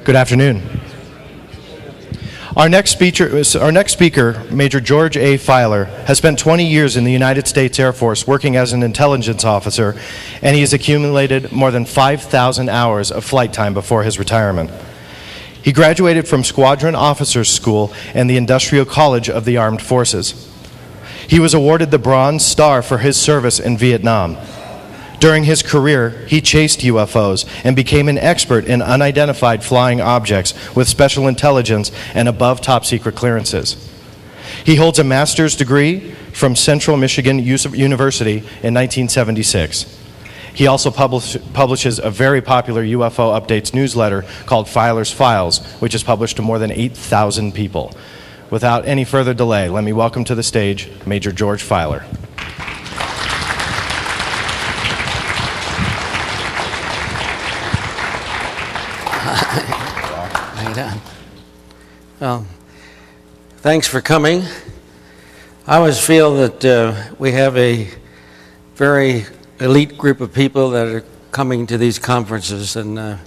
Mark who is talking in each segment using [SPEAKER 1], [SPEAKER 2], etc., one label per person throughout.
[SPEAKER 1] Good afternoon. Our next speaker, Major George A. Filer, has spent 20 years in the United States Air Force working as an intelligence officer, and he has accumulated more than 5,000 hours of flight time before his retirement. He graduated from Squadron Officers School and the Industrial College of the Armed Forces. He was awarded the Bronze Star for his service in Vietnam. During his career, he chased UFOs and became an expert in unidentified flying objects with special intelligence and above top-secret clearances. He holds a master's degree from Central Michigan University in 1976. He also publishes a very popular UFO updates newsletter called Filer's Files, which is published to more than 8,000 people. Without any further delay, let me welcome to the stage Major George Filer.
[SPEAKER 2] Well, thanks for coming. I always feel that we have a very elite group of people that are coming to these conferences and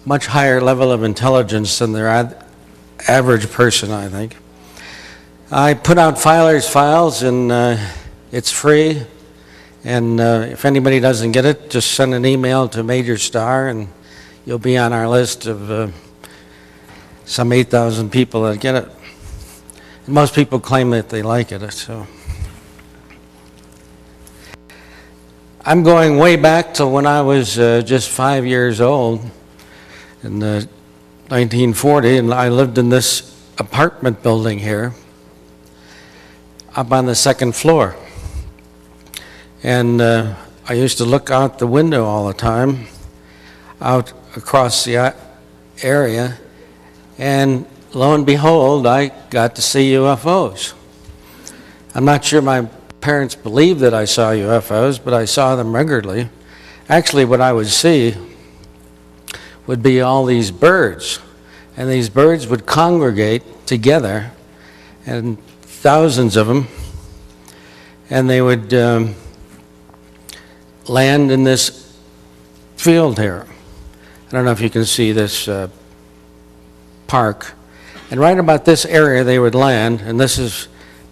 [SPEAKER 2] much higher level of intelligence than their average person, I think. I put out Filer's Files, and it's free. And if anybody doesn't get it, just send an email to Major Star, and you'll be on our list of some 8,000 people that get it. And most people claim that they like it, so. I'm going way back to when I was just 5 years old in 1940, and I lived in this apartment building here up on the second floor. And I used to look out the window all the time, out across the area, and lo and behold, I got to see UFOs. I'm not sure my parents believed that I saw UFOs, but I saw them regularly. Actually, what I would see would be all these birds, and these birds would congregate together, and thousands of them, and they would land in this field here. I don't know if you can see this park. And right about this area they would land, and this is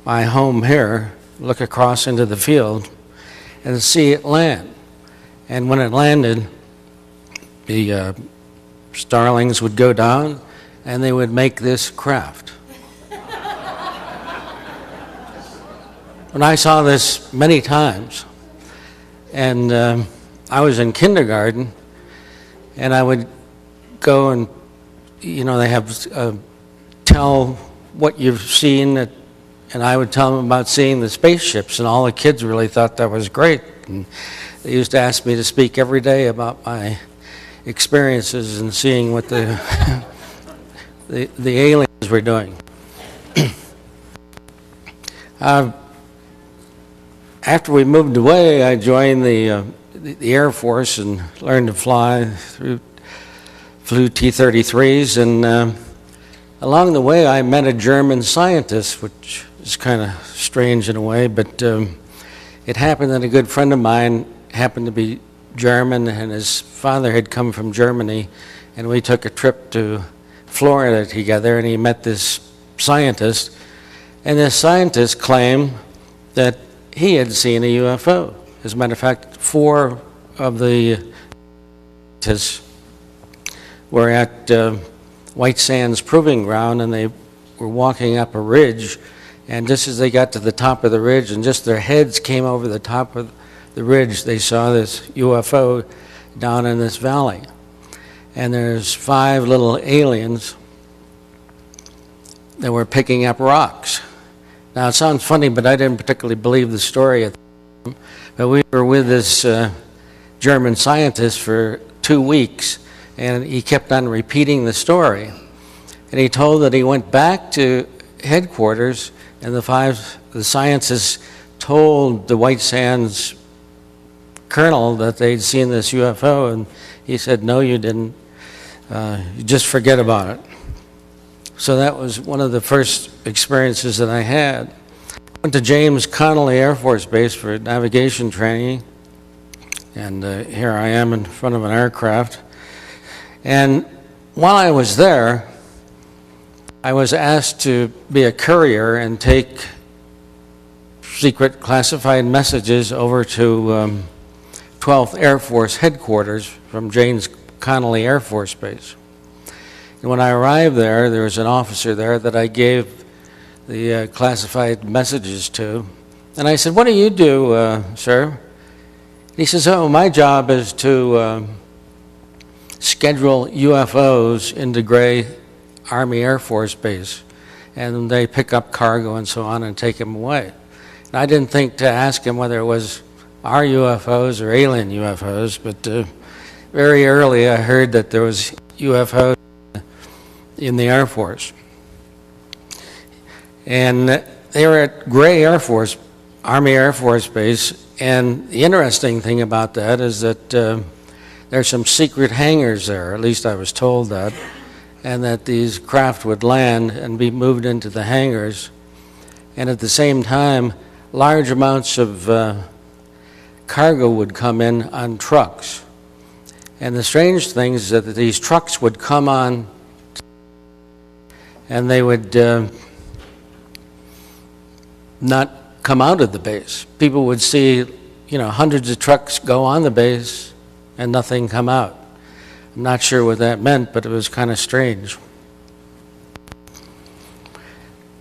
[SPEAKER 2] my home here, look across into the field and see it land. And when it landed, the starlings would go down and they would make this craft. And I saw this many times, and I was in kindergarten, and I would go and, you know, they have tell what you've seen, and I would tell them about seeing the spaceships, and all the kids really thought that was great. And they used to ask me to speak every day about my experiences and seeing what the the aliens were doing. After we moved away, I joined the Air Force and learned to fly. Flew T-33s, and along the way I met a German scientist, which is kind of strange in a way, but it happened that a good friend of mine happened to be German, and his father had come from Germany, and we took a trip to Florida together, and he met this scientist, and this scientist claimed that he had seen a UFO. As a matter of fact, 4 of the scientists were at White Sands Proving Ground, and they were walking up a ridge, and just as they got to the top of the ridge and just their heads came over the top of the ridge, they saw this UFO down in this valley. And there's 5 little aliens that were picking up rocks. Now, it sounds funny, but I didn't particularly believe the story at the time. But we were with this German scientist for 2 weeks, and he kept on repeating the story. And he told that he went back to headquarters, and the scientists told the White Sands colonel that they'd seen this UFO, and he said, "No, you didn't. You just forget about it." So that was one of the first experiences that I had. I went to James Connolly Air Force Base for navigation training, and here I am in front of an aircraft. And while I was there, I was asked to be a courier and take secret classified messages over to 12th Air Force headquarters from James Connolly Air Force Base. And when I arrived there, there was an officer there that I gave the classified messages to. And I said, "What do you do, sir?" He says, "Oh, my job is to schedule UFOs into Gray Army Air Force Base. And they pick up cargo and so on and take them away." And I didn't think to ask him whether it was our UFOs or alien UFOs, but very early I heard that there was UFOs in the Air Force. And they were at Gray Army Air Force Base, and the interesting thing about that is that there's some secret hangars there, at least I was told that, and that these craft would land and be moved into the hangars, and at the same time, large amounts of cargo would come in on trucks. And the strange thing is that these trucks would come on and they would not come out of the base. People would see, hundreds of trucks go on the base and nothing come out. I'm not sure what that meant, but it was kind of strange.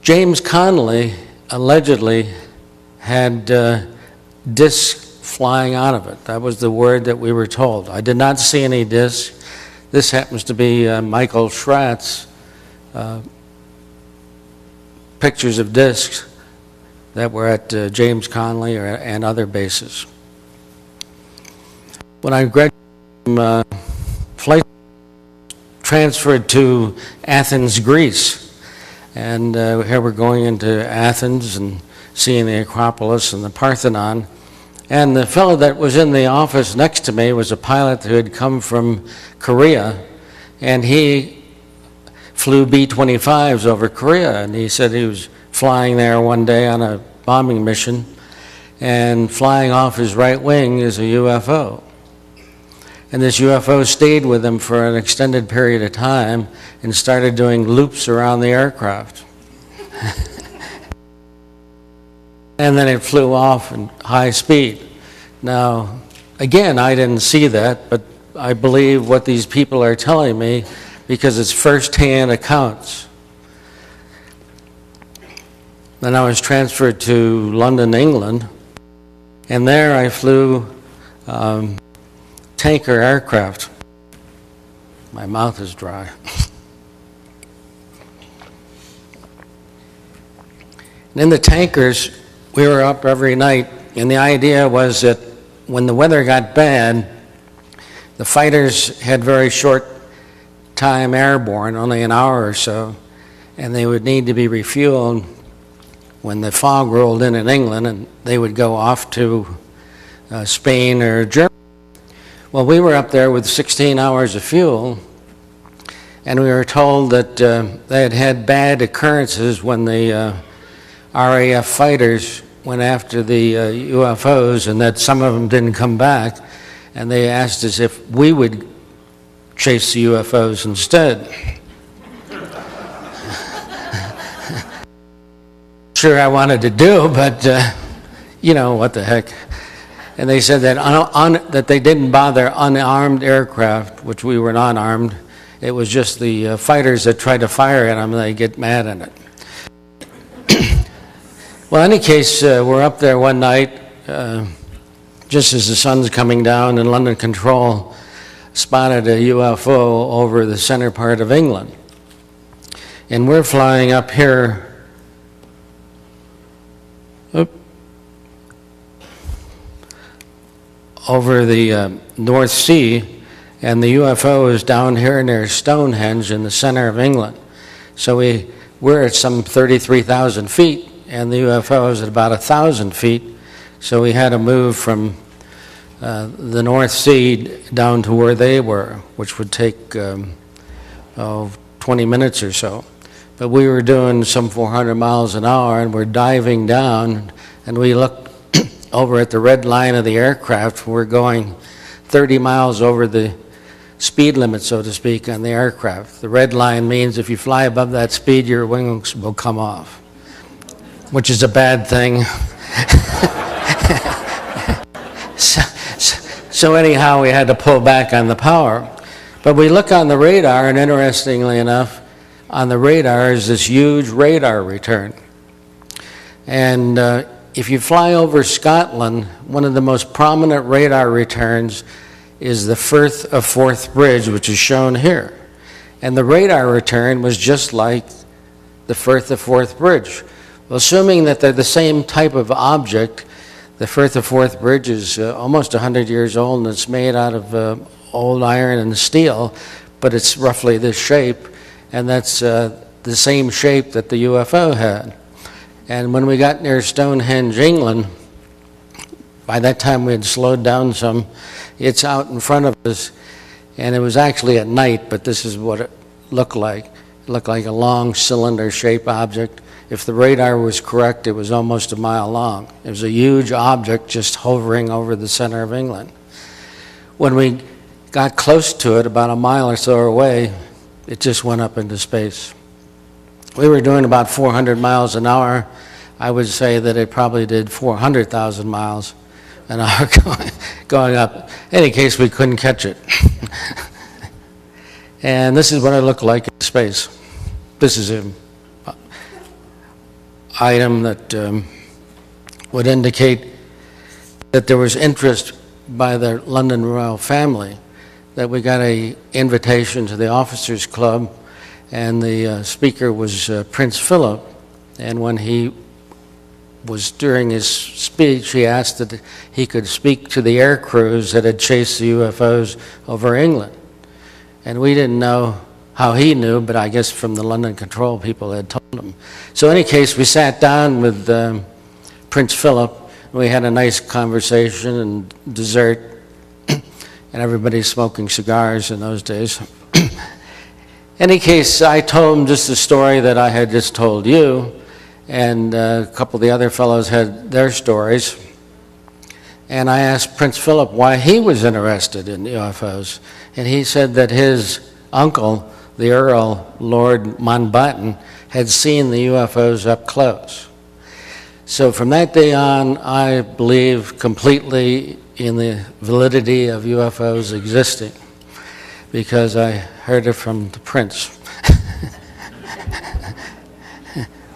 [SPEAKER 2] James Connolly allegedly had discs flying out of it. That was the word that we were told. I did not see any discs. This happens to be Michael Schratt's pictures of discs that were at James Connolly and other bases. When I graduated from flight, transferred to Athens, Greece. And here we're going into Athens and seeing the Acropolis and the Parthenon. And the fellow that was in the office next to me was a pilot who had come from Korea, and he flew B-25s over Korea, and he said he was flying there one day on a bombing mission, and flying off his right wing is a UFO. And this UFO stayed with him for an extended period of time and started doing loops around the aircraft. And then it flew off in high speed. Now, again, I didn't see that, but I believe what these people are telling me because it's first-hand accounts. Then I was transferred to London, England, and there I flew tanker aircraft. My mouth is dry. And in the tankers, we were up every night, and the idea was that when the weather got bad, the fighters had very short time airborne, only an hour or so, and they would need to be refueled when the fog rolled in England, and they would go off to Spain or Germany. Well, we were up there with 16 hours of fuel, and we were told that they had had bad occurrences when the RAF fighters went after the UFOs, and that some of them didn't come back, and they asked us if we would chase the UFOs instead. Sure I wanted to do, but what the heck. And they said that that they didn't bother unarmed aircraft, which we were not armed. It was just the fighters that tried to fire at them, and they get mad at it. Well, in any case, we're up there one night, just as the sun's coming down, and London Control spotted a UFO over the center part of England. And we're flying up here over the North Sea, and the UFO is down here near Stonehenge in the center of England. So we're at some 33,000 feet, and the UFO is at about 1,000 feet. So we had to move from the North Sea down to where they were, which would take 20 minutes or so. But we were doing some 400 miles an hour, and we're diving down, and we looked over at the red line of the aircraft. We're going 30 miles over the speed limit, so to speak, on the aircraft. The red line means if you fly above that speed, your wings will come off, which is a bad thing. So anyhow, we had to pull back on the power. But we look on the radar, and interestingly enough, on the radar is this huge radar return. And if you fly over Scotland, one of the most prominent radar returns is the Firth of Forth Bridge, which is shown here. And the radar return was just like the Firth of Forth Bridge. Well, assuming that they're the same type of object, the Firth of Forth Bridge is almost 100 years old, and it's made out of old iron and steel, but it's roughly this shape, and that's the same shape that the UFO had. And when we got near Stonehenge, England, by that time we had slowed down some. It's out in front of us, and it was actually at night, but this is what it looked like. It looked like a long cylinder-shaped object. If the radar was correct, it was almost a mile long. It was a huge object just hovering over the center of England. When we got close to it, about a mile or so away, it just went up into space. We were doing about 400 miles an hour. I would say that it probably did 400,000 miles an hour going up. In any case, we couldn't catch it. And this is what it looked like in space. This is an item that would indicate that there was interest by the London royal family, that we got an invitation to the Officers Club, and the speaker was Prince Philip. And when he was during his speech, he asked that he could speak to the air crews that had chased the UFOs over England. And we didn't know how he knew, but I guess from the London control people had told him. So in any case, we sat down with Prince Philip. We had a nice conversation and dessert, and everybody's smoking cigars in those days. In any case, I told him just the story that I had just told you, and a couple of the other fellows had their stories. And I asked Prince Philip why he was interested in UFOs, and he said that his uncle, the Earl Lord Mountbatten, had seen the UFOs up close. So from that day on, I believe completely in the validity of UFOs existing, because I heard it from the prince.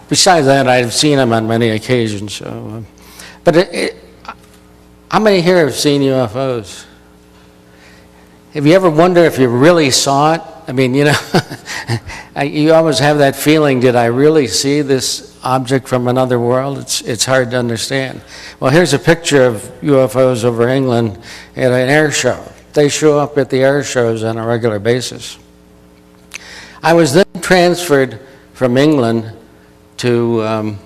[SPEAKER 2] Besides that, I've seen them on many occasions. So, but how many here have seen UFOs? Have you ever wondered if you really saw it? I mean, you know, you always have that feeling, did I really see this object from another world? It's hard to understand. Well, here's a picture of UFOs over England at an air show. They show up at the air shows on a regular basis. I was then transferred from England to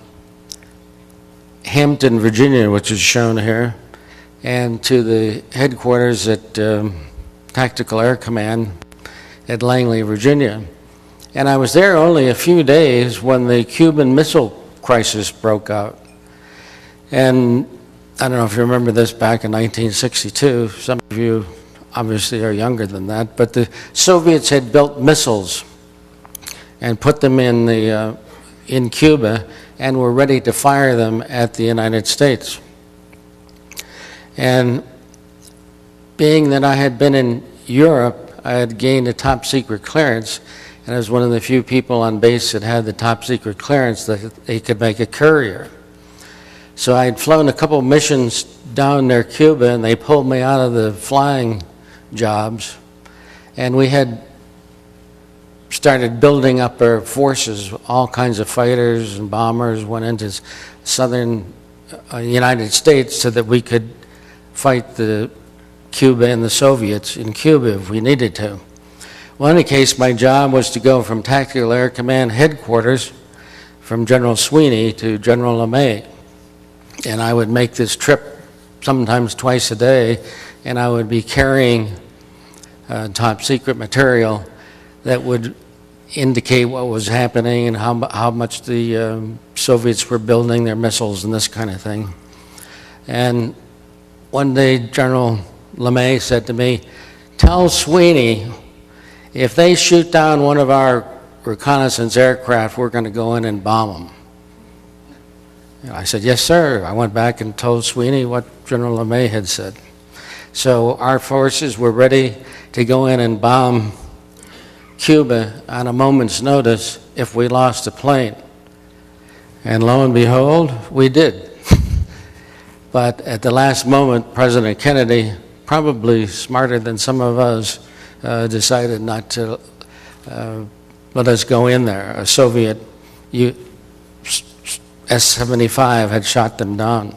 [SPEAKER 2] Hampton, Virginia, which is shown here, and to the headquarters at Tactical Air Command at Langley, Virginia. And I was there only a few days when the Cuban Missile Crisis broke out. And I don't know if you remember this, back in 1962. Some of you obviously are younger than that, but the Soviets had built missiles and put them in Cuba and were ready to fire them at the United States. And being that I had been in Europe, I had gained a top secret clearance, and I was one of the few people on base that had the top secret clearance that they could make a courier. So I had flown a couple missions down near Cuba, and they pulled me out of the flying jobs, and we had started building up our forces. All kinds of fighters and bombers went into southern United States so that we could fight the Cuba and the Soviets in Cuba if we needed to. Well, in any case, my job was to go from Tactical Air Command headquarters from General Sweeney to General LeMay. And I would make this trip sometimes twice a day, and I would be carrying top secret material that would indicate what was happening and how much the Soviets were building their missiles and this kind of thing. And one day General LeMay said to me, tell Sweeney, if they shoot down one of our reconnaissance aircraft, we're going to go in and bomb them. And I said, yes, sir. I went back and told Sweeney what General LeMay had said. So our forces were ready to go in and bomb Cuba on a moment's notice if we lost a plane. And lo and behold, we did. But at the last moment, President Kennedy, probably smarter than some of us, decided not to let us go in there. A Soviet S-75 had shot them down.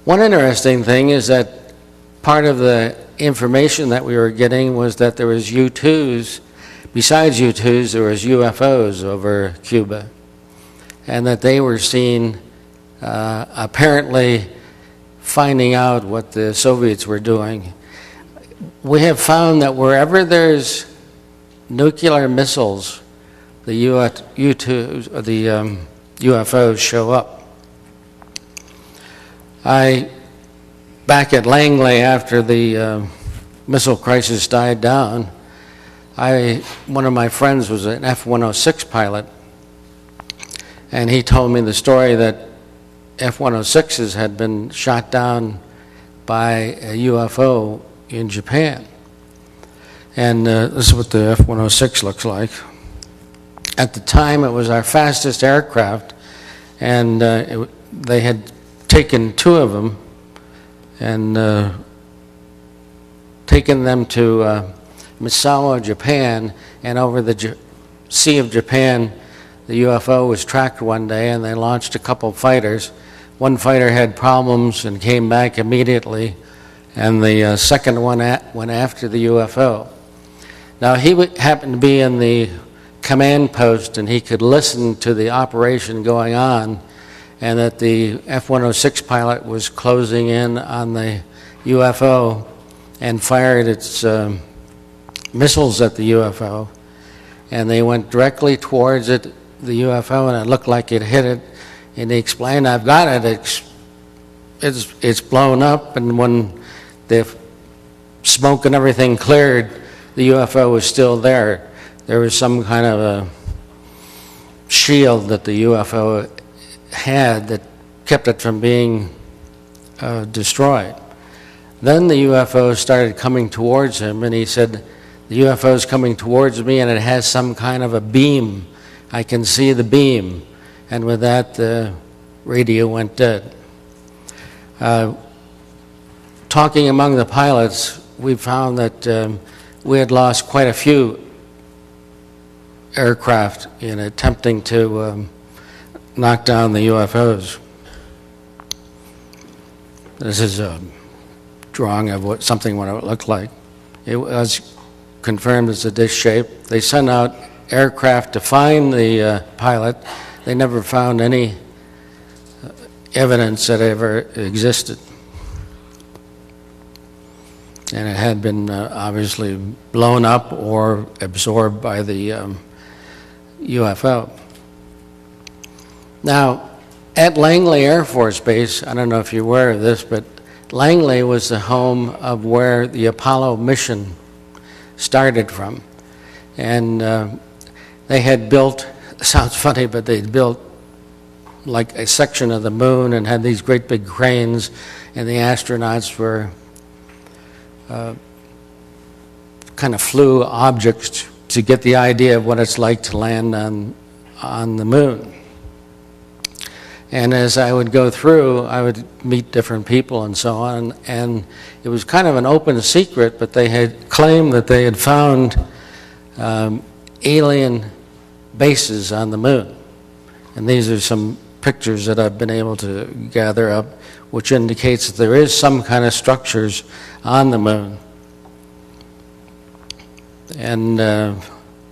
[SPEAKER 2] One interesting thing is that part of the information that we were getting was that there was U-2s, besides U-2s, there was UFOs over Cuba, and that they were seen apparently finding out what the Soviets were doing. We have found that wherever there's nuclear missiles, the U-2s, or the UFOs show up. Back at Langley, after the missile crisis died down, one of my friends was an F-106 pilot, and he told me the story that F-106s had been shot down by a UFO in Japan. And this is what the F-106 looks like. At the time, it was our fastest aircraft, and they had taken two of them and taken them to Misawa, Japan, and over the Sea of Japan, the UFO was tracked one day, and they launched a couple fighters. One fighter had problems and came back immediately, and the second one went after the UFO. Now, he happened to be in the command post, and he could listen to the operation going on, and that the F-106 pilot was closing in on the UFO and fired its missiles at the UFO, and they went directly towards it, the UFO, and it looked like it hit it, and he explained, I've got it, it's blown up, and when the smoke and everything cleared, the UFO was still there. There was some kind of a shield that the UFO had that kept it from being destroyed. Then the UFO started coming towards him, and he said, the UFO is coming towards me, and it has some kind of a beam. I can see the beam. And with that, the radio went dead. Talking among the pilots, we found that we had lost quite a few aircraft in attempting to knock down the UFOs. This is a drawing of what it would look like. It was confirmed as a dish shape. They sent out aircraft to find the pilot. They never found any evidence that it ever existed. And it had been obviously blown up or absorbed by the UFO. Now, at Langley Air Force Base, I don't know if you're aware of this, but Langley was the home of where the Apollo mission started from. And they had built, sounds funny, but they'd built like a section of the moon and had these great big cranes, and the astronauts were kind of flew objects to get the idea of what it's like to land on the moon. And as I would go through, I would meet different people and so on, and it was kind of an open secret, but they had claimed that they had found alien bases on the moon. And these are some pictures that I've been able to gather up, which indicates that there is some kind of structures on the moon. And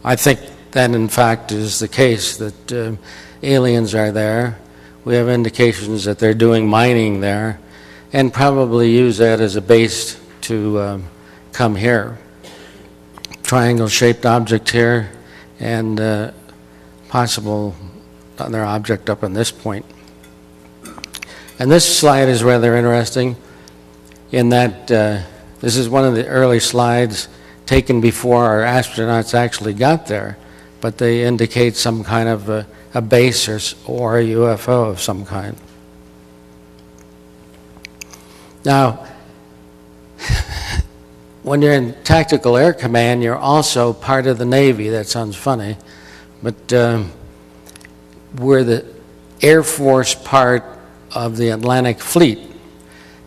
[SPEAKER 2] I think that in fact is the case, that aliens are there. We have indications that they're doing mining there and probably use that as a base to come here. Triangle-shaped object here and possible other object up on this point. And this slide is rather interesting in that This is one of the early slides taken before our astronauts actually got there, but they indicate some kind of a base or a UFO of some kind. Now, when you're in Tactical Air Command, you're also part of the Navy. That sounds funny, but we're the Air Force part of the Atlantic Fleet,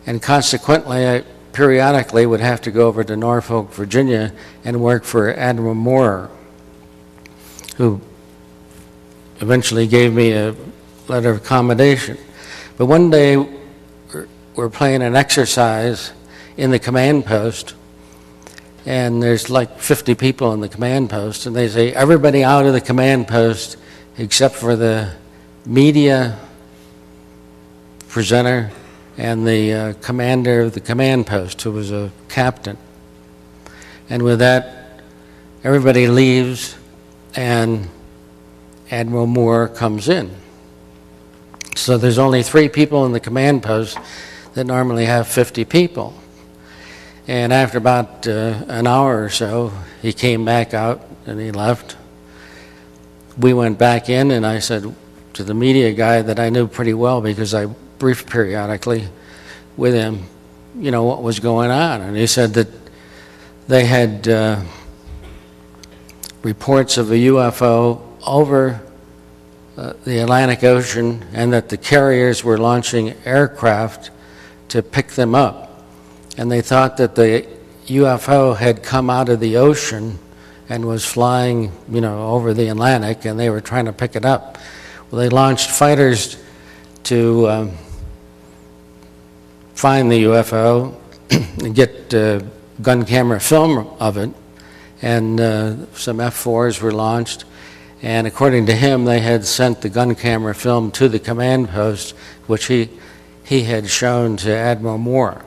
[SPEAKER 2] and consequently, I periodically would have to go over to Norfolk, Virginia, and work for Admiral Moore, who eventually gave me a letter of accommodation. But one day, we're playing an exercise in the command post, and there's like 50 people in the command post, and they say, everybody out of the command post except for the media presenter and the commander of the command post, who was a captain. And with that, everybody leaves, and Admiral Moore comes in. So there's only 3 people in the command post that normally have 50 people. And after about an hour or so, he came back out and he left. We went back in, and I said to the media guy that I knew pretty well because I briefed periodically with him, you know, what was going on. And he said that they had reports of a UFO over the Atlantic Ocean, and that the carriers were launching aircraft to pick them up. And they thought that the UFO had come out of the ocean and was flying, you know, over the Atlantic, and they were trying to pick it up. Well, they launched fighters to find the UFO and get gun camera film of it, and some F-4s were launched. And according to him, they had sent the gun camera film to the command post, which he had shown to Admiral Moore.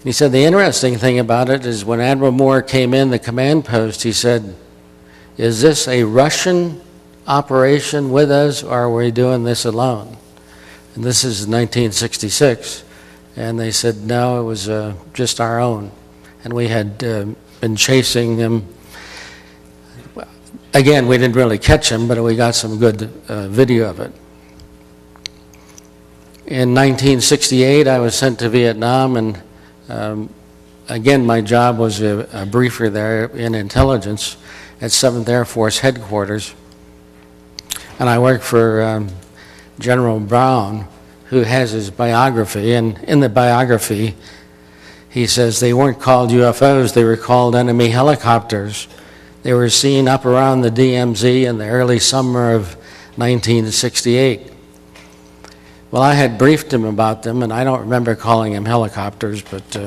[SPEAKER 2] He said the interesting thing about it is when Admiral Moore came in the command post, he said, is this a Russian operation with us, or are we doing this alone? And this is 1966. And they said, no, it was just our own. And we had been chasing them. Again, we didn't really catch him, but we got some good video of it. In 1968, I was sent to Vietnam, and again, my job was a briefer there in intelligence at 7th Air Force headquarters. And I worked for General Brown, who has his biography, and in the biography, he says they weren't called UFOs, they were called enemy helicopters. They were seen up around the DMZ in the early summer of 1968. Well, I had briefed him about them, and I don't remember calling them helicopters, but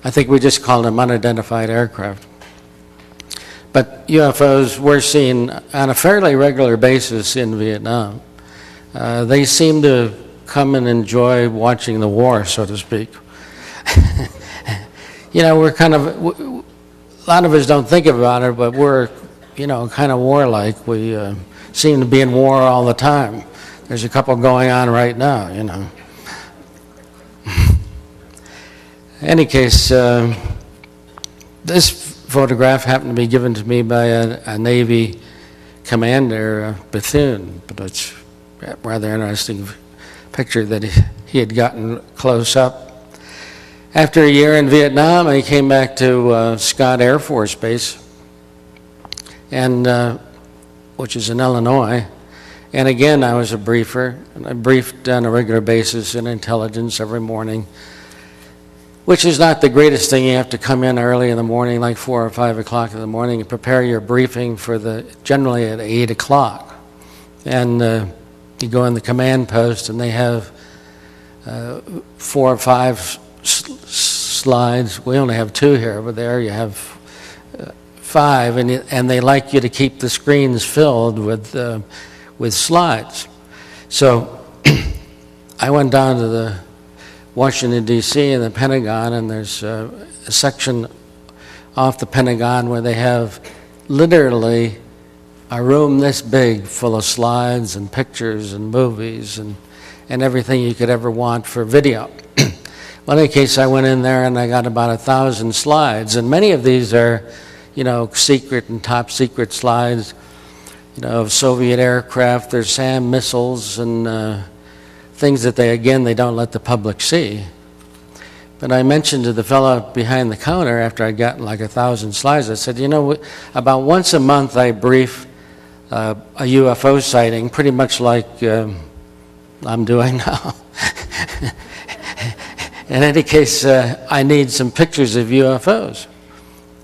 [SPEAKER 2] I think we just called them unidentified aircraft. But UFOs were seen on a fairly regular basis in Vietnam. They seem to come and enjoy watching the war, so to speak. You know, we're kind of, a lot of us don't think about it, but we're, you know, kind of warlike. We seem to be in war all the time. There's a couple going on right now, you know. In any case, this photograph happened to be given to me by a Navy commander, Bethune, but it's a rather interesting picture that he had gotten close up. After a year in Vietnam, I came back to Scott Air Force Base, and which is in Illinois. And again, I was a briefer, and I briefed on a regular basis in intelligence every morning, which is not the greatest thing. You have to come in early in the morning, like 4 or 5 o'clock in the morning, and prepare your briefing for generally at 8 o'clock. And you go in the command post, and they have 4 or 5 slides. We only have 2 here, but there you have 5, and they like you to keep the screens filled with slides. So I went down to the Washington, D.C. and the Pentagon, and there's a section off the Pentagon where they have literally a room this big full of slides and pictures and movies and everything you could ever want for video. Well, in any case, I went in there and I got about 1,000 slides, and many of these are, secret and top secret slides, of Soviet aircraft. There's SAM missiles and things that they don't let the public see. But I mentioned to the fellow behind the counter after I'd gotten like 1,000 slides, I said, about once a month I brief a UFO sighting, pretty much like I'm doing now. In any case, I need some pictures of UFOs.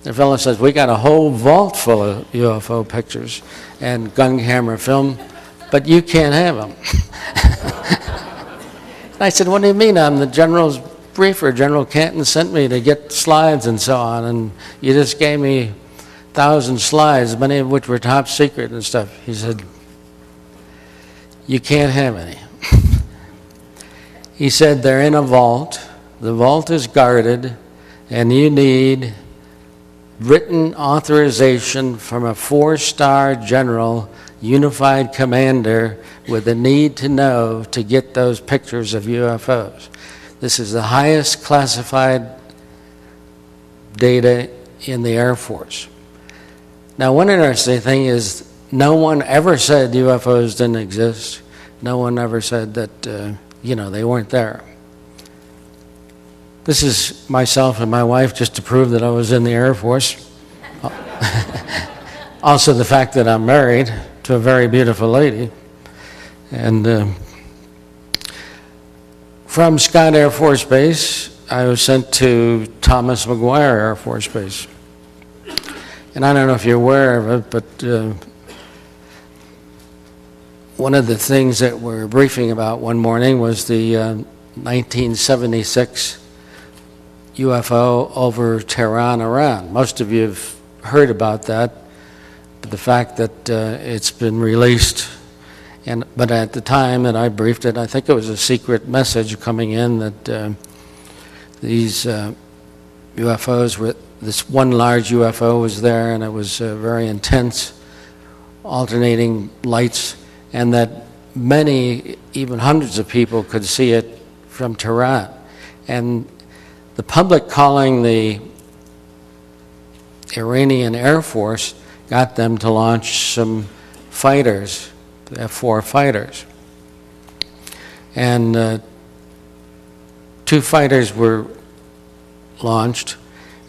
[SPEAKER 2] The fellow says, we got a whole vault full of UFO pictures and gun camera film, but you can't have them. I said, what do you mean? I'm the general's briefer. General Canton sent me to get slides and so on, and you just gave me 1,000 slides, many of which were top secret and stuff. He said, you can't have any. He said, they're in a vault. The vault is guarded, and you need written authorization from a 4-star general, unified commander with a need to know to get those pictures of UFOs. This is the highest classified data in the Air Force. Now, one interesting thing is no one ever said UFOs didn't exist. No one ever said that, they weren't there. This is myself and my wife just to prove that I was in the Air Force. Also the fact that I'm married to a very beautiful lady. And from Scott Air Force Base, I was sent to Thomas McGuire Air Force Base. And I don't know if you're aware of it, but one of the things that we're briefing about one morning was the 1976 UFO over Tehran, Iran. Most of you have heard about that, but the fact that it's been released, but at the time that I briefed it, I think it was a secret message coming in that these UFOs were, this one large UFO was there, and it was very intense, alternating lights, and that many, even hundreds of people could see it from Tehran. And the public calling the Iranian Air Force got them to launch some fighters, the F-4 fighters. And 2 fighters were launched,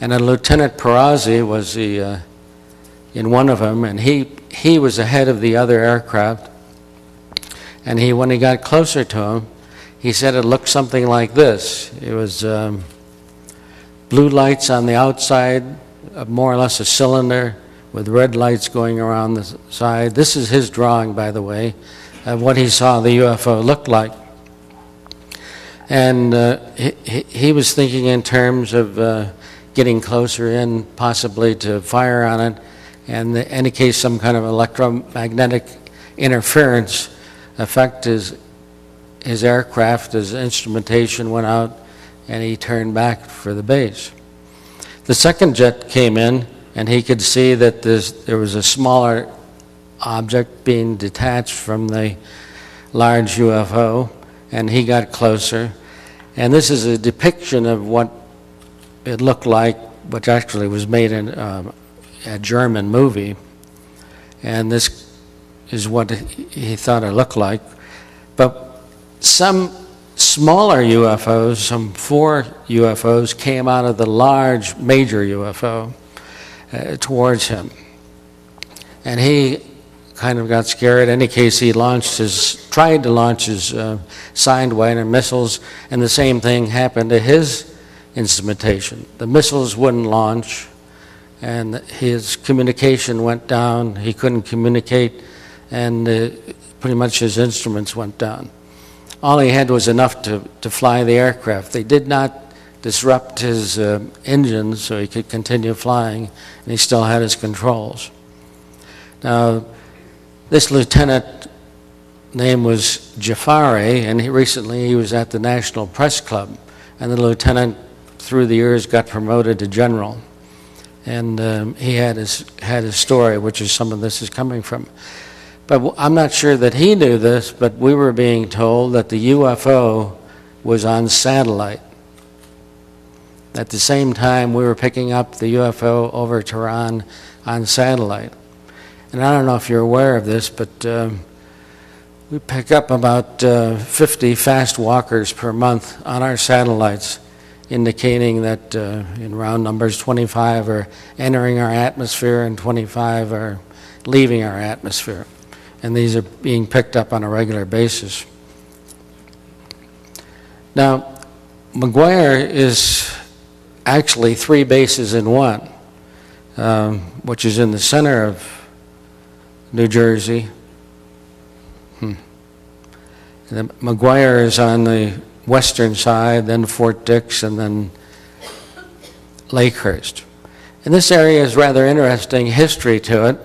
[SPEAKER 2] and a Lieutenant Perazzi was in one of them, and he was ahead of the other aircraft. And when he got closer to him, he said it looked something like this. It was blue lights on the outside, more or less a cylinder with red lights going around the side. This is his drawing, by the way, of what he saw the UFO looked like. And he was thinking in terms of getting closer in, possibly to fire on it, and in any case some kind of electromagnetic interference affect his aircraft. His instrumentation went out, and he turned back for the base. The second jet came in, and he could see that there was a smaller object being detached from the large UFO, and he got closer. And this is a depiction of what it looked like, which actually was made in a German movie. And this is what he thought it looked like. But some smaller UFOs, some 4 UFOs, came out of the large major UFO towards him. And he kind of got scared. In any case, he tried to launch his Sidewinder missiles, and the same thing happened to his instrumentation. The missiles wouldn't launch, and his communication went down. He couldn't communicate, and pretty much his instruments went down. All he had was enough to fly the aircraft. They did not disrupt his engines so he could continue flying, and he still had his controls. Now, this lieutenant name was Jafari, and recently he was at the National Press Club, and the lieutenant through the years got promoted to general. And he had his story, which is some of this is coming from. But I'm not sure that he knew this, but we were being told that the UFO was on satellite. At the same time, we were picking up the UFO over Tehran on satellite. And I don't know if you're aware of this, but we pick up about 50 fast walkers per month on our satellites, indicating that in round numbers 25 are entering our atmosphere and 25 are leaving our atmosphere. And these are being picked up on a regular basis. Now, McGuire is actually 3 bases in one, which is in the center of New Jersey. McGuire is on the western side, then Fort Dix, and then Lakehurst. And this area is rather interesting history to it.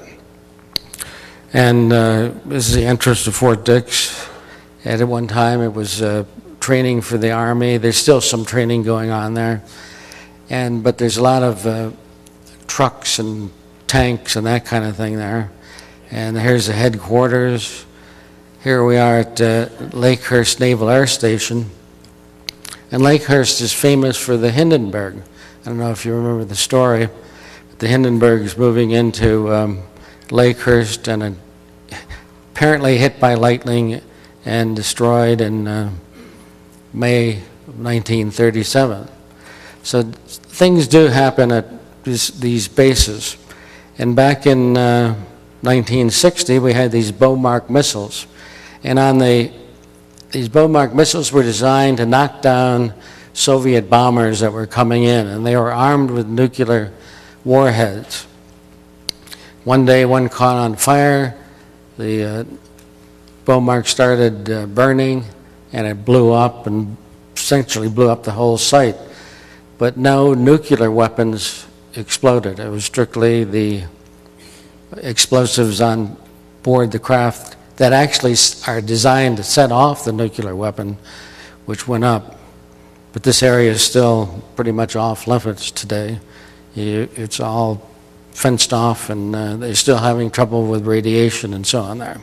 [SPEAKER 2] And this is the entrance to Fort Dix. At one time it was training for the Army. There's still some training going on there. But there's a lot of trucks and tanks and that kind of thing there. And here's the headquarters. Here we are at Lakehurst Naval Air Station. And Lakehurst is famous for the Hindenburg. I don't know if you remember the story. But the Hindenburg is moving into Lakehurst and apparently hit by lightning and destroyed in May of 1937. So things do happen at these bases. And back in 1960, we had these Bomark missiles. And these Bomark missiles were designed to knock down Soviet bombers that were coming in, and they were armed with nuclear warheads. One day, one caught on fire. The Bomark started burning, and it blew up and essentially blew up the whole site. But no nuclear weapons exploded. It was strictly the explosives on board the craft that actually are designed to set off the nuclear weapon, which went up. But this area is still pretty much off limits today. It's all fenced off, and they're still having trouble with radiation and so on there.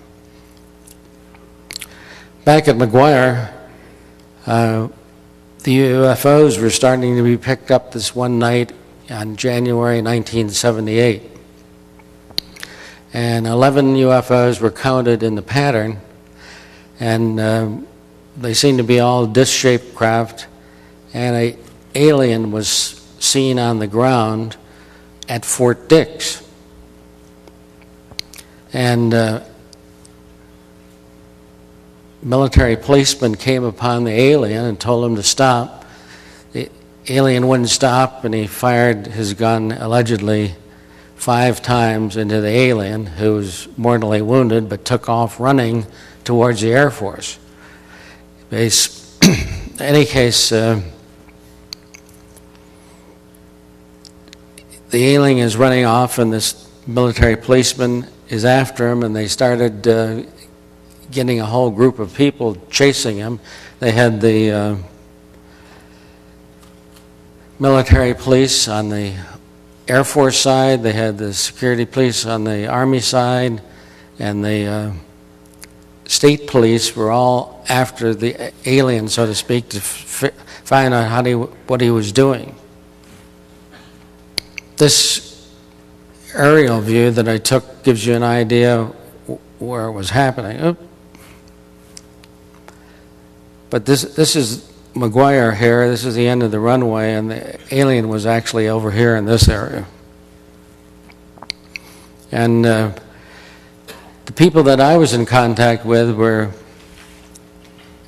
[SPEAKER 2] Back at McGuire, the UFOs were starting to be picked up this one night on January 1978. And 11 UFOs were counted in the pattern, and they seemed to be all disc-shaped craft, and an alien was seen on the ground at Fort Dix. And military policeman came upon the alien and told him to stop. The alien wouldn't stop, and he fired his gun allegedly 5 times into the alien, who was mortally wounded but took off running towards the Air Force. In any case, the alien is running off, and this military policeman is after him, and they started getting a whole group of people chasing him. They had the military police on the Air Force side, they had the security police on the Army side, and the state police were all after the alien, so to speak, to find out what he was doing. This aerial view that I took gives you an idea where it was happening. But this is McGuire here. This is the end of the runway, and the alien was actually over here in this area. And the people that I was in contact with were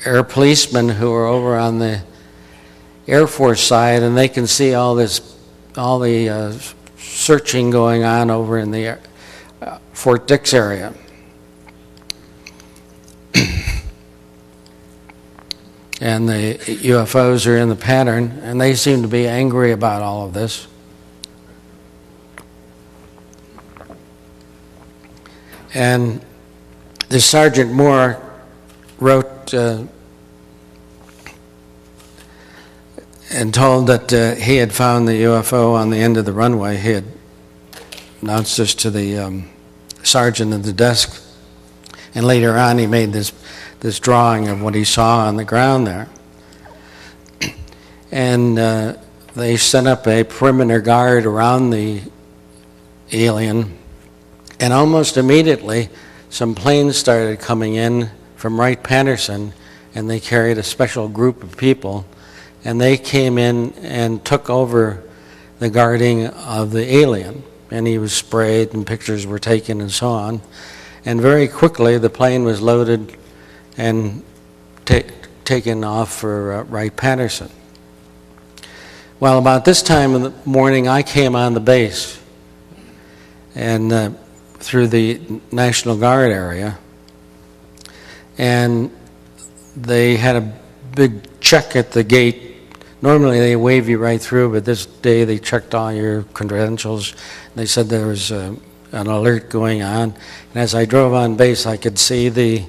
[SPEAKER 2] air policemen who were over on the Air Force side, and they can see all the searching going on over in the Fort Dix area. And the UFOs are in the pattern, and they seem to be angry about all of this. And the Sergeant Moore wrote and told that he had found the UFO on the end of the runway. He had announced this to the sergeant at the desk, and later on he made this drawing of what he saw on the ground there. And they set up a perimeter guard around the alien, and almost immediately some planes started coming in from Wright-Patterson, and they carried a special group of people, and they came in and took over the guarding of the alien, and he was sprayed and pictures were taken and so on. And very quickly the plane was loaded and taken off for Wright-Patterson. Well, about this time in the morning I came on the base and through the National Guard area, and they had a big check at the gate. Normally they wave you right through, but this day they checked all your credentials. They said there was an alert going on, and as I drove on base I could see the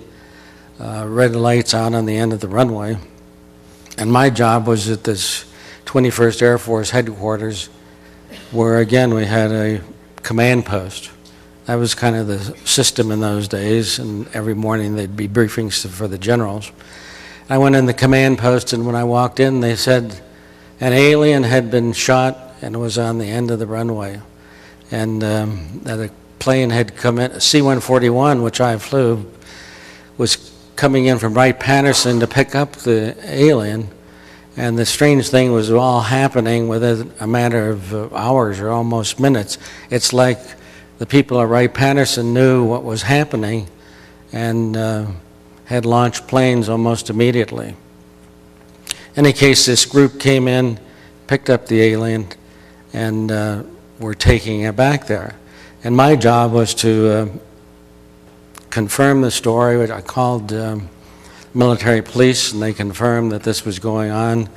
[SPEAKER 2] red lights out on the end of the runway. And my job was at this 21st Air Force headquarters, where again we had a command post. That was kind of the system in those days, and every morning there'd be briefings for the generals. I went in the command post, and when I walked in, they said an alien had been shot and was on the end of the runway, and that a plane had come in, a C-141, which I flew, was coming in from Wright-Patterson to pick up the alien. And the strange thing was all happening within a matter of hours or almost minutes. It's like the people at Wright-Patterson knew what was happening and had launched planes almost immediately. In any case, this group came in, picked up the alien, and were taking it back there. And my job was to confirm the story, which I called military police, and they confirmed that this was going on.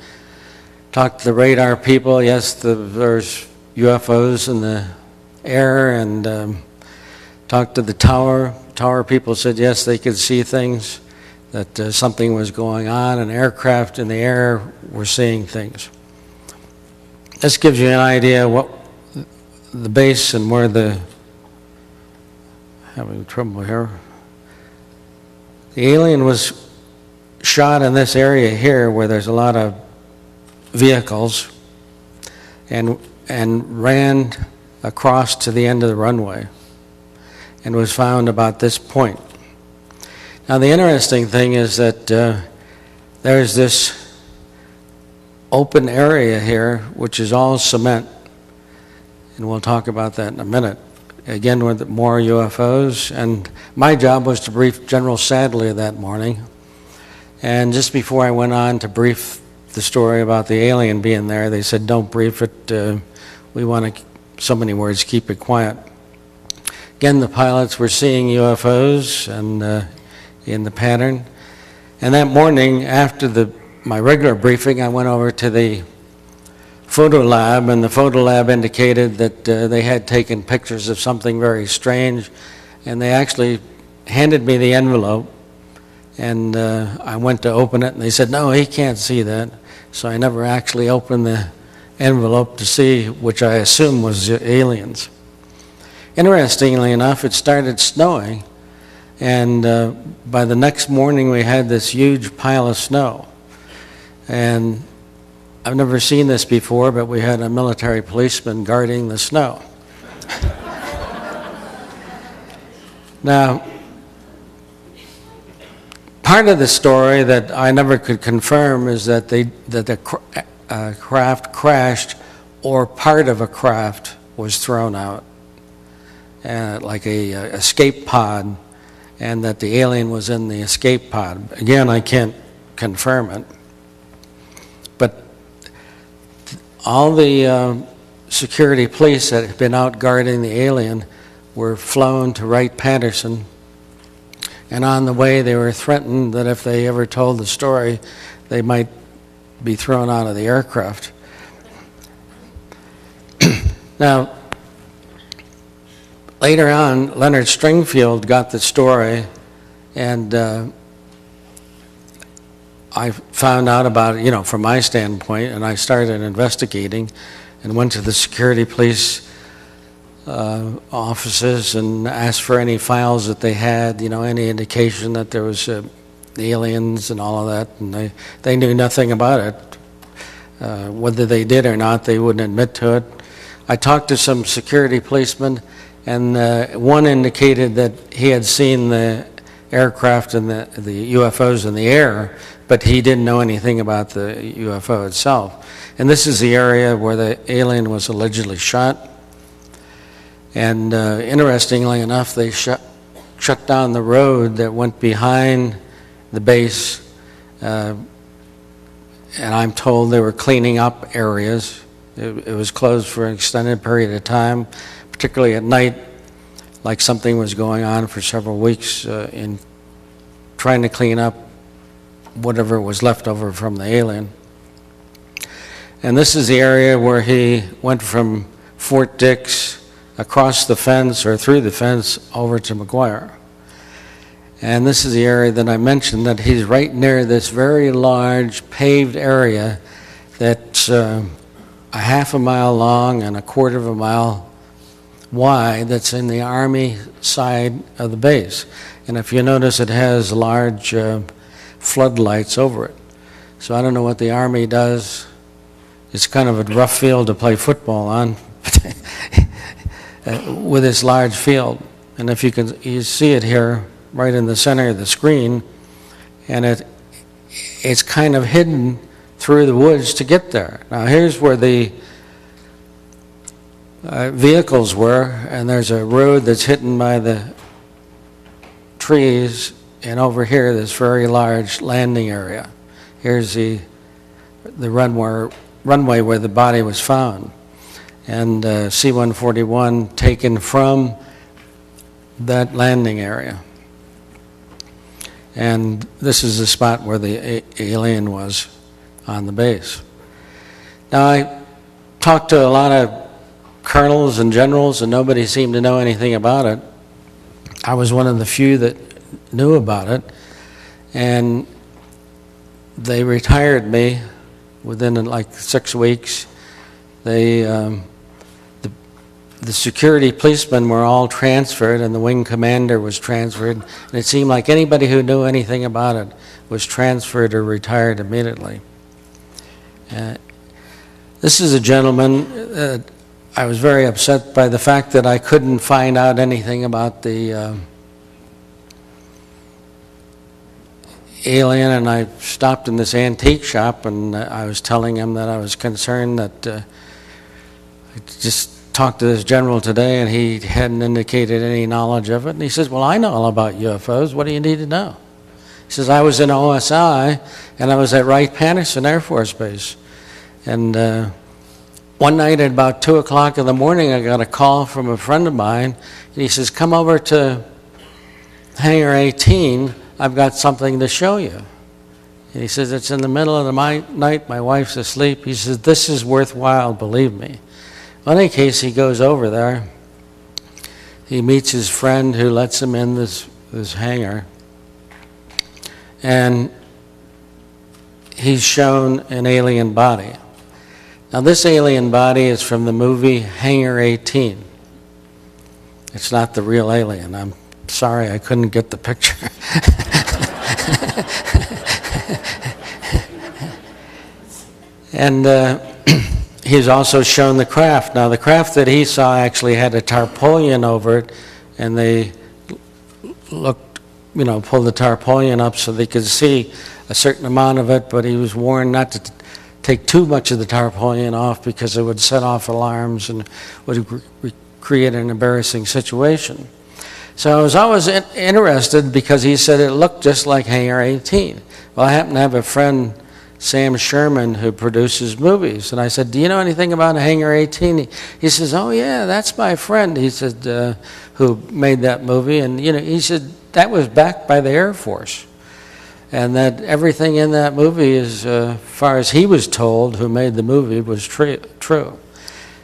[SPEAKER 2] Talked to the radar people. Yes, there's UFOs in the air, and talked to the tower people. Said yes, they could see things, that something was going on, and aircraft in the air were seeing things. This gives you an idea what the base and where the, having trouble here. The alien was shot in this area here where there's a lot of vehicles, and ran across to the end of the runway and was found about this point. Now the interesting thing is that there's this open area here which is all cement, and we'll talk about that in a minute. Again, with more UFOs, and my job was to brief General Sadler that morning. And just before I went on to brief the story about the alien being there, they said, don't brief it, we want to, so many words, keep it quiet. Again, the pilots were seeing UFOs and in the pattern. And that morning, after my regular briefing, I went over to the photo lab, and the photo lab indicated that they had taken pictures of something very strange, and they actually handed me the envelope. And I went to open it, and they said, no, he can't see that. So I never actually opened the envelope to see, which I assumed was aliens. Interestingly enough, it started snowing, and by the next morning we had this huge pile of snow. And I've never seen this before, but we had a military policeman guarding the snow. Now, part of the story that I never could confirm is that the craft crashed, or part of a craft was thrown out, like a escape pod, and that the alien was in the escape pod. Again, I can't confirm it, but all the security police that had been out guarding the alien were flown to Wright-Patterson. And on the way, they were threatened that if they ever told the story, they might be thrown out of the aircraft. Now, later on, Leonard Stringfield got the story, and I found out about it, from my standpoint, and I started investigating and went to the security police offices and asked for any files that they had, any indication that there was aliens and all of that, and they knew nothing about it. Whether they did or not, they wouldn't admit to it. I talked to some security policemen, and one indicated that he had seen the aircraft and the UFOs in the air, but he didn't know anything about the UFO itself. And this is the area where the alien was allegedly shot. And interestingly enough, they shut down the road that went behind the base, and I'm told they were cleaning up areas. It was closed for an extended period of time, particularly at night, like something was going on for several weeks in trying to clean up whatever was left over from the alien. And this is the area where he went from Fort Dix across the fence or through the fence over to McGuire. And this is the area that I mentioned, that he's right near this very large paved area that's a half a mile long and a quarter of a mile wide, that's in the Army side of the base. And if you notice, it has large floodlights over it. So I don't know what the Army does. It's kind of a rough field to play football on with this large field. And if you see it here right in the center of the screen, and it's kind of hidden through the woods to get there. Now here's where the vehicles were, and there's a road that's hidden by the trees, and over here this very large landing area. Here's the runway where the body was found, and C-141 taken from that landing area. And this is the spot where the alien was on the base. Now, I talked to a lot of colonels and generals, and nobody seemed to know anything about it. I was one of the few that knew about it, and they retired me within like 6 weeks. The security policemen were all transferred, and the wing commander was transferred, and it seemed like anybody who knew anything about it was transferred or retired immediately. This is a gentleman. I was very upset by the fact that I couldn't find out anything about the alien, and I stopped in this antique shop, and I was telling him that I was concerned that I just talked to this general today, and he hadn't indicated any knowledge of it. And he says, well, I know all about UFOs. What do you need to know? He says, I was in OSI, and I was at Wright-Patterson Air Force Base. And one night at about 2 o'clock in the morning, I got a call from a friend of mine, and he says, come over to Hangar 18. I've got something to show you. And he says, it's in the middle of the night. My wife's asleep. He says, this is worthwhile, believe me. In any case, he goes over there. He meets his friend who lets him in this hangar. And he's shown an alien body. Now, this alien body is from the movie Hangar 18. It's not the real alien. I'm sorry I couldn't get the picture. And he's also shown the craft. Now, the craft that he saw actually had a tarpaulin over it, and they pulled the tarpaulin up so they could see a certain amount of it, but he was warned not to take too much of the tarpaulin off because it would set off alarms and would create an embarrassing situation. So I was always interested because he said it looked just like Hangar 18. Well, I happen to have a friend, Sam Sherman, who produces movies. And I said, do you know anything about Hangar 18? He says, oh, yeah, that's my friend, he said, who made that movie. And, he said, that was backed by the Air Force. And that everything in that movie, as far as he was told, who made the movie, was true.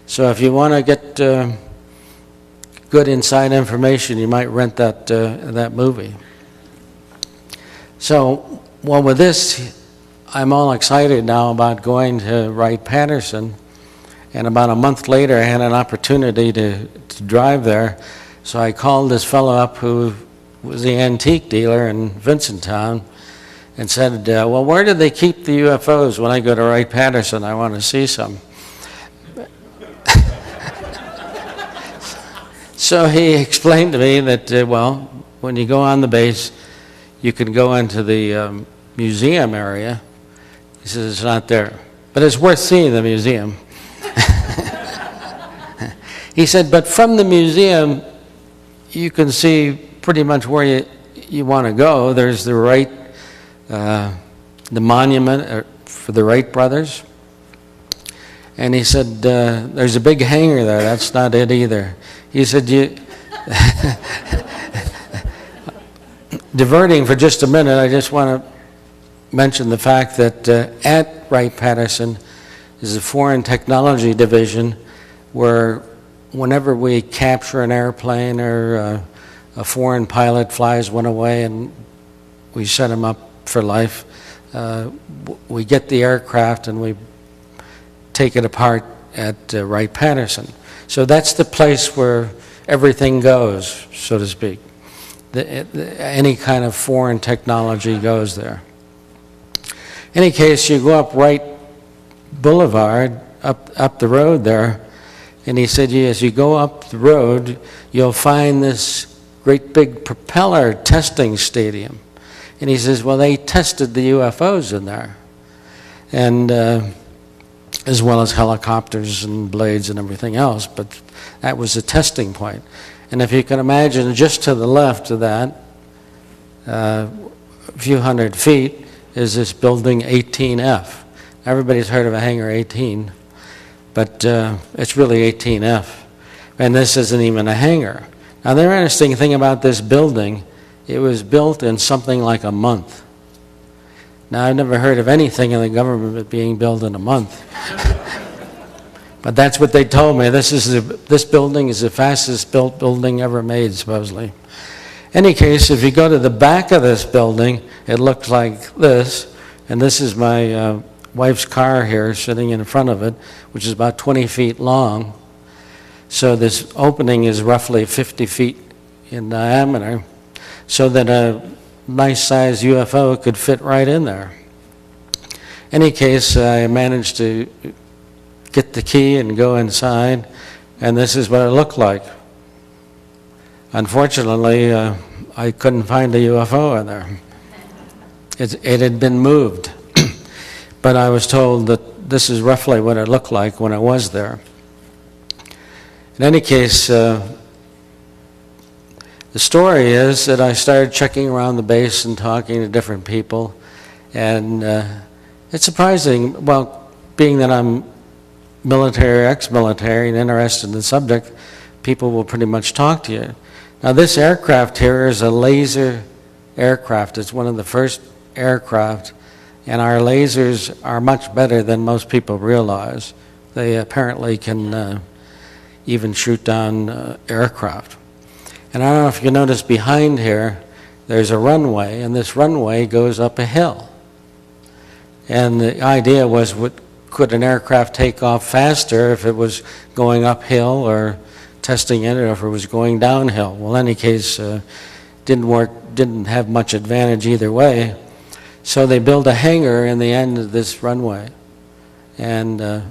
[SPEAKER 2] So if you want to get good inside information, you might rent that movie. So, well, with this, I'm all excited now about going to Wright-Patterson, and about a month later I had an opportunity to drive there. So I called this fellow up who was the antique dealer in Vincenttown, and said, well, where do they keep the UFOs? When I go to Wright-Patterson, I want to see some. So he explained to me that, well, when you go on the base, you can go into the museum area. He says it's not there, but it's worth seeing the museum. He said, but from the museum, you can see pretty much where you want to go. There's the Wright, the monument for the Wright brothers. And he said, there's a big hangar there. That's not it either. He said, diverting for just a minute, I just want to mention the fact that at Wright-Patterson is a foreign technology division where whenever we capture an airplane or a foreign pilot flies one away and we set him up for life, we get the aircraft and we take it apart at Wright-Patterson. So that's the place where everything goes, so to speak. Any kind of foreign technology goes there. In any case, you go up Wright Boulevard, up the road there, and he said, as you go up the road, you'll find this great big propeller testing stadium. And he says, well, they tested the UFOs in there, and as well as helicopters and blades and everything else, but that was a testing point. And if you can imagine, just to the left of that, a few hundred feet, is this building 18F. Everybody's heard of a hangar 18, but it's really 18F. And this isn't even a hangar. Now, the interesting thing about this building, it was built in something like a month. Now, I've never heard of anything in the government being built in a month. But that's what they told me. This building is the fastest built building ever made, supposedly. Any case, if you go to the back of this building, it looks like this. And this is my wife's car here sitting in front of it, which is about 20 feet long. So this opening is roughly 50 feet in diameter, so that a nice-sized UFO could fit right in there. Any case, I managed to get the key and go inside, and this is what it looked like. Unfortunately, I couldn't find a UFO in there. It had been moved, but I was told that this is roughly what it looked like when I was there. In any case, the story is that I started checking around the base and talking to different people, and it's surprising, well, being that I'm military, ex-military, and interested in the subject, people will pretty much talk to you. Now, this aircraft here is a laser aircraft. It's one of the first aircraft, and our lasers are much better than most people realize. They apparently can even shoot down aircraft. And I don't know if you notice behind here, there's a runway, and this runway goes up a hill. And the idea was, could an aircraft take off faster if it was going uphill or testing it, or if it was going downhill? Well, in any case, didn't work, didn't have much advantage either way. So they built a hangar in the end of this runway. And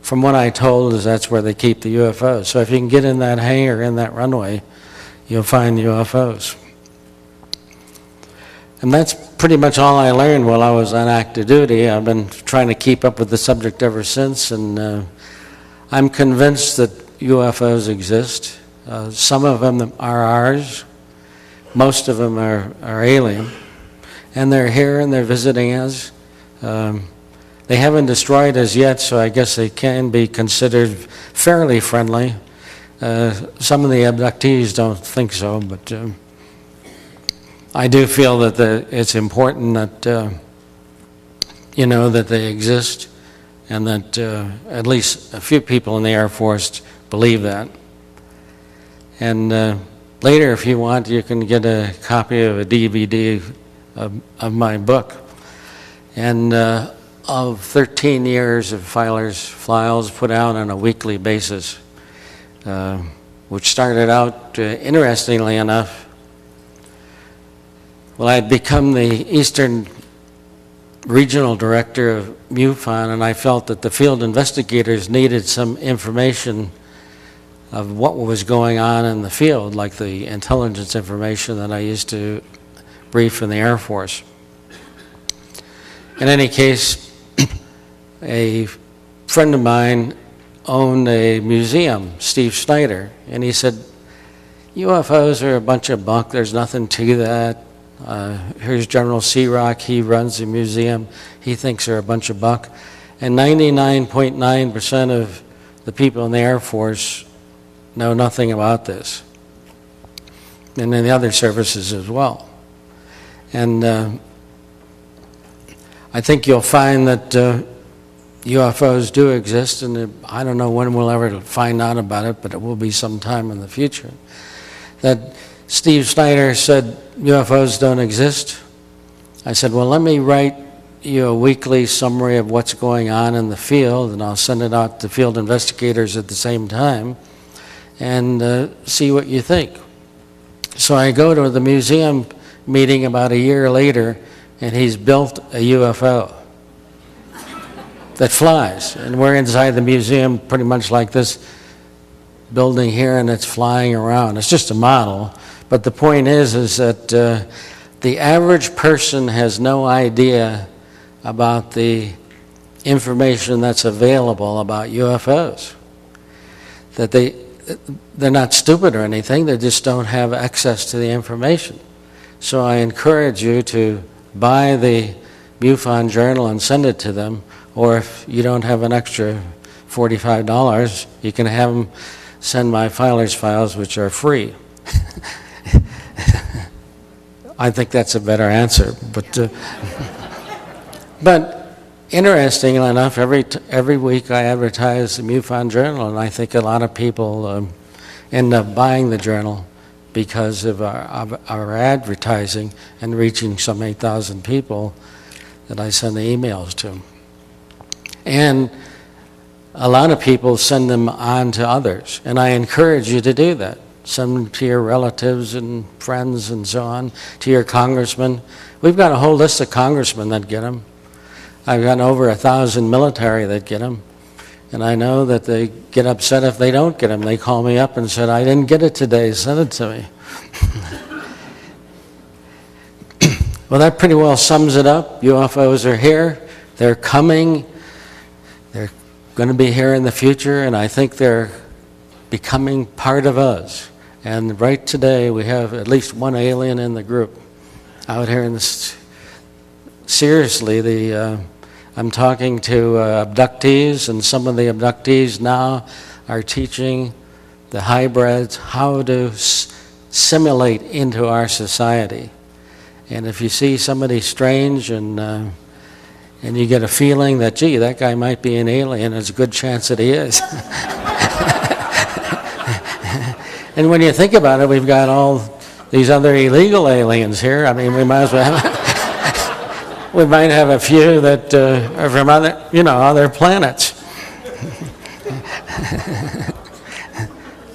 [SPEAKER 2] from what I told is that's where they keep the UFOs. So if you can get in that hangar, in that runway, you'll find UFOs. And that's pretty much all I learned while I was on active duty. I've been trying to keep up with the subject ever since, and I'm convinced that UFOs exist. Some of them are ours. Most of them are alien. And they're here and they're visiting us. They haven't destroyed us yet, so I guess they can be considered fairly friendly. Some of the abductees don't think so, but I do feel that it's important that that they exist, and that at least a few people in the Air Force believe that. And later, if you want, you can get a copy of a DVD of my book. And of 13 years of files put out on a weekly basis, which started out, interestingly enough, Well, I had become the Eastern Regional Director of MUFON, and I felt that the field investigators needed some information of what was going on in the field, like the intelligence information that I used to brief in the Air Force. In any case, a friend of mine owned a museum, Steve Snyder, and he said, UFOs are a bunch of bunk, there's nothing to that. Here's General Searock, he runs the museum, he thinks they're a bunch of bunk. And 99.9% of the people in the Air Force know nothing about this. And in the other services as well. And I think you'll find that UFOs do exist, and I don't know when we'll ever find out about it, but it will be sometime in the future. That Steve Snyder said UFOs don't exist. I said, well, let me write you a weekly summary of what's going on in the field, and I'll send it out to field investigators at the same time, and see what you think. So I go to the museum meeting about a year later, and he's built a UFO that flies. And we're inside the museum pretty much like this building here, and it's flying around. It's just a model. But the point is that the average person has no idea about the information that's available about UFOs. That they're not stupid or anything, they just don't have access to the information. So I encourage you to buy the MUFON journal and send it to them, or if you don't have an extra $45, you can have them send my filer's files, which are free. I think that's a better answer. But interestingly enough, every week I advertise the MUFON journal, and I think a lot of people end up buying the journal because of our advertising and reaching some 8,000 people that I send the emails to. And a lot of people send them on to others, and I encourage you to do that. Send them to your relatives and friends and so on, to your congressman. We've got a whole list of congressmen that get them. I've got over 1,000 military that get them, and I know that they get upset if they don't get them. They call me up and said, I didn't get it today, send it to me. Well, that pretty well sums it up. UFOs are here, they're coming, they're going to be here in the future, and I think they're becoming part of us. And right today, we have at least one alien in the group out here in this. Seriously, I'm talking to abductees, and some of the abductees now are teaching the hybrids how to simulate into our society. And if you see somebody strange and you get a feeling that, gee, that guy might be an alien, there's a good chance that he is. And when you think about it, we've got all these other illegal aliens here. I mean, we might as well have, we might have a few that are from other planets.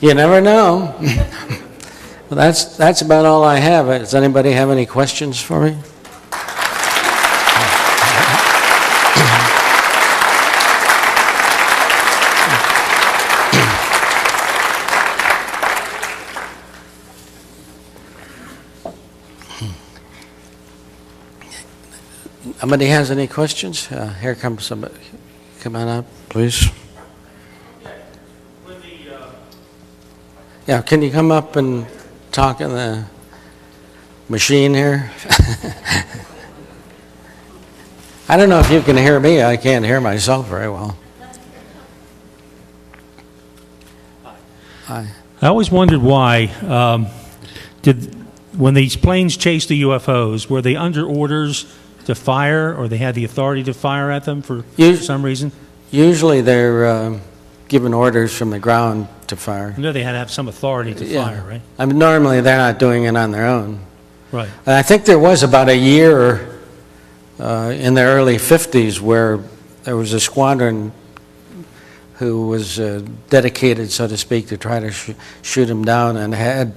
[SPEAKER 2] You never know. Well, that's about all I have. Does anybody have any questions for me? Somebody has any questions? Here comes somebody. Come on up, please. Yeah, can you come up and talk in the machine here? I don't know if you can hear me. I can't hear myself very well. Hi.
[SPEAKER 3] I always wondered why when these planes chased the UFOs, were they under orders to fire, or they had the authority to fire at them for some reason?
[SPEAKER 2] Usually they're given orders from the ground to fire.
[SPEAKER 3] I know they had to have some authority to fire, right?
[SPEAKER 2] I mean, normally they're not doing it on their own.
[SPEAKER 3] Right.
[SPEAKER 2] And I think there was about a year in the early 50s where there was a squadron who was dedicated, so to speak, to try to shoot him down, and had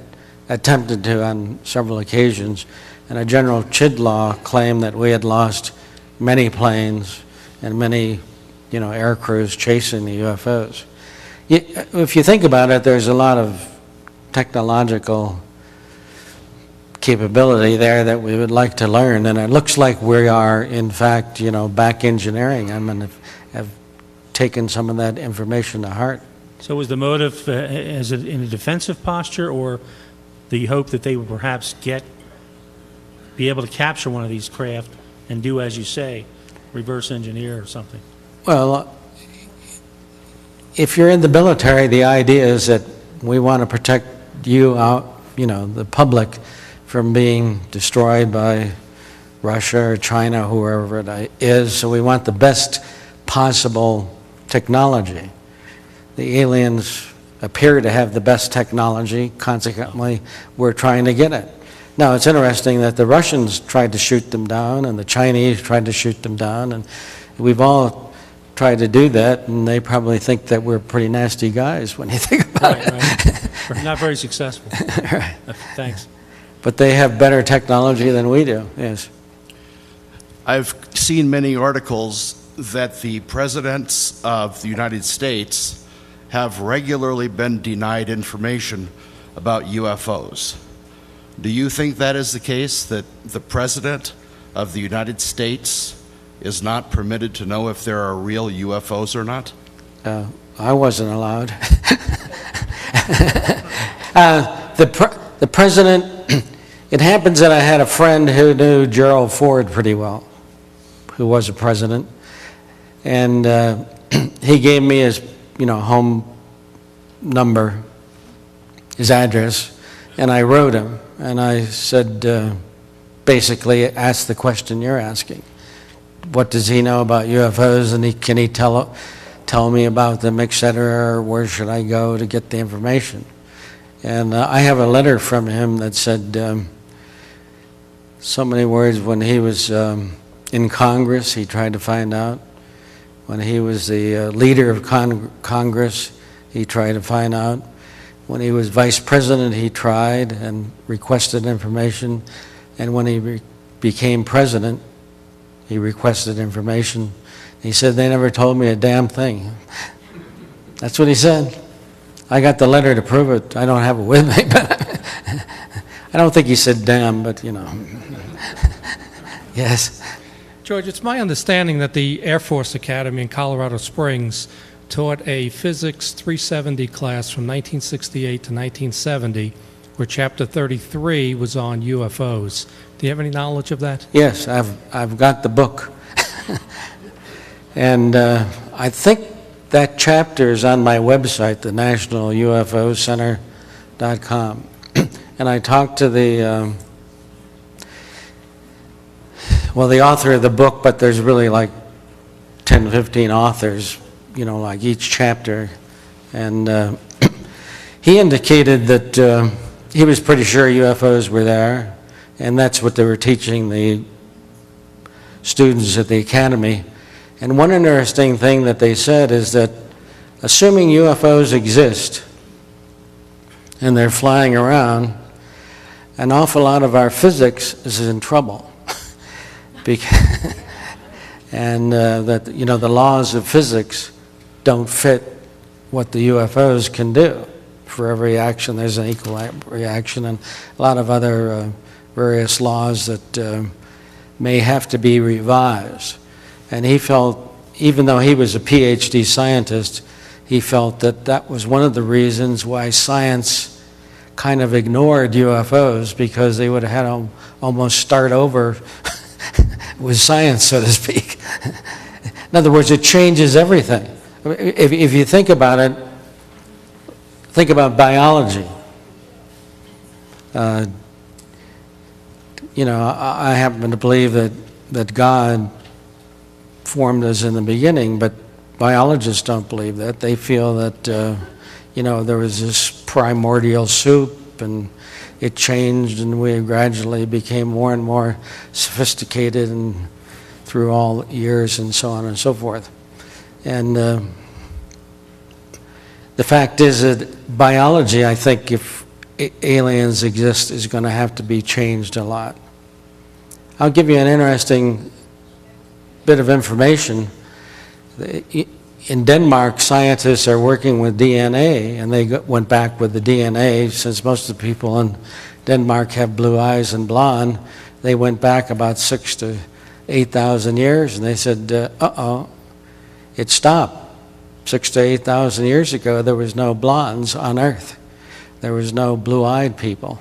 [SPEAKER 2] attempted to on several occasions. and a General Chidlaw claimed that we had lost many planes and many, air crews chasing the UFOs. If you think about it, there's a lot of technological capability there that we would like to learn, and it looks like we are, in fact, back engineering them and have taken some of that information to heart.
[SPEAKER 3] So was the motive is it in a defensive posture, or the hope that they would perhaps be able to capture one of these craft and do, as you say, reverse engineer or something?
[SPEAKER 2] Well, if you're in the military, the idea is that we want to protect you out, the public, from being destroyed by Russia or China, whoever it is. So we want the best possible technology. The aliens appear to have the best technology, consequently, we're trying to get it. Now, it's interesting that the Russians tried to shoot them down and the Chinese tried to shoot them down, and we've all tried to do that, and they probably think that we're pretty nasty guys when you think about it.
[SPEAKER 3] Right. Not very successful.
[SPEAKER 2] Right.
[SPEAKER 3] Thanks.
[SPEAKER 2] But they have better technology than we do, yes.
[SPEAKER 4] I've seen many articles that the presidents of the United States have regularly been denied information about UFOs. Do you think that is the case, that the president of the United States is not permitted to know if there are real UFOs or not?
[SPEAKER 2] I wasn't allowed. The president, it happens that I had a friend who knew Gerald Ford pretty well, who was a president, and he gave me his, home number, his address, and I wrote him, and I said, basically asked the question you're asking. What does he know about UFOs, and can he tell me about them, etc., or where should I go to get the information? And I have a letter from him that said so many words. When he was in Congress, he tried to find out. When he was the leader of Congress, he tried to find out. When he was vice president, he tried and requested information. And when he became president, he requested information. He said, they never told me a damn thing. That's what he said. I got the letter to prove it. I don't have it with me, but I don't think he said damn, but Yes.
[SPEAKER 5] George, it's my understanding that the Air Force Academy in Colorado Springs taught a Physics 370 class from 1968 to 1970, where Chapter 33 was on UFOs. Do you have any knowledge of that?
[SPEAKER 2] Yes, I've got the book. And I think that chapter is on my website, the National UFO Center.com. And I talked to the author of the book, but there's really like 10, 15 authors, like each chapter. And he indicated that he was pretty sure UFOs were there, and that's what they were teaching the students at the academy. And one interesting thing that they said is that assuming UFOs exist and they're flying around, an awful lot of our physics is in trouble. And that, the laws of physics don't fit what the UFOs can do. For every action, there's an equal reaction, and a lot of other various laws that may have to be revised. And he felt, even though he was a PhD scientist, he felt that that was one of the reasons why science kind of ignored UFOs, because they would have had to almost start over with science, so to speak. In other words, it changes everything. If you think about it, think about biology. I happen to believe that God formed us in the beginning, but biologists don't believe that. They feel that, there was this primordial soup, and it changed, and we gradually became more and more sophisticated, and through all years, and so on and so forth. And the fact is that biology, I think, if aliens exist, is going to have to be changed a lot. I'll give you an interesting bit of information. In Denmark, scientists are working with DNA, and they went back with the DNA. Since most of the people in Denmark have blue eyes and blonde, they went back about 6,000 to 8,000 years, and they said, uh-oh, it stopped. 6,000 to 8,000 years ago, there was no blondes on Earth. There was no blue-eyed people.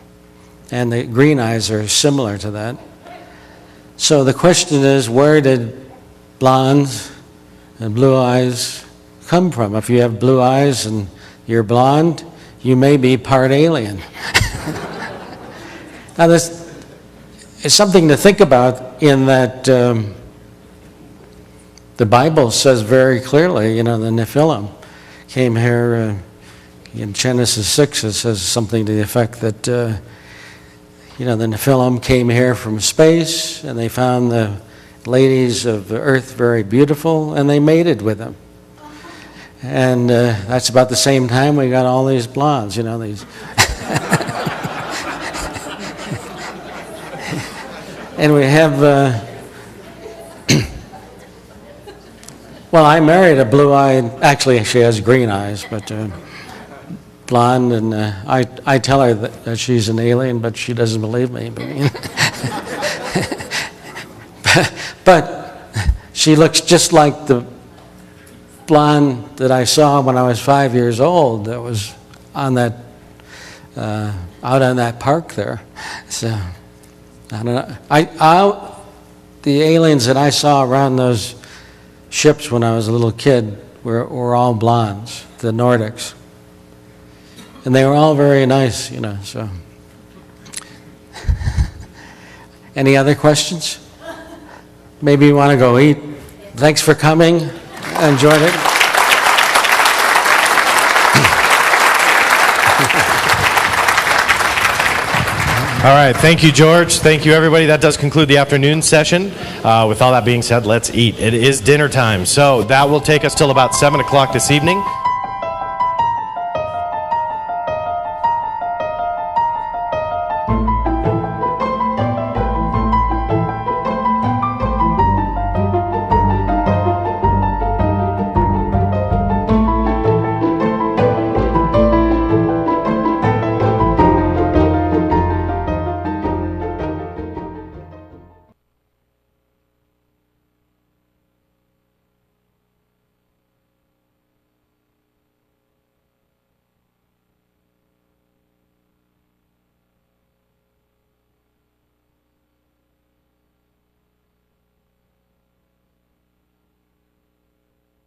[SPEAKER 2] And the green eyes are similar to that. So the question is, where did blondes and blue eyes come from? If you have blue eyes and you're blonde, you may be part alien. Now, this is something to think about in that the Bible says very clearly, the Nephilim came here in Genesis 6. It says something to the effect that, the Nephilim came here from space, and they found the ladies of the earth very beautiful, and they mated with them. And that's about the same time we got all these blondes, these. And we have, well, I married a blue-eyed, actually she has green eyes, but blonde, and I tell her that she's an alien, but she doesn't believe me. But she looks just like the blonde that I saw when I was 5 years old that was on that, out on that park there. So, I don't know. The aliens that I saw around those ships when I was a little kid were all blondes, the Nordics. And they were all very nice, so. Any other questions? Maybe you want to go eat. Thanks for coming. I enjoyed it.
[SPEAKER 1] All right, thank you, George. Thank you, everybody. That does conclude the afternoon session. With all that being said, let's eat. It is dinner time, so that will take us till about 7 o'clock this evening.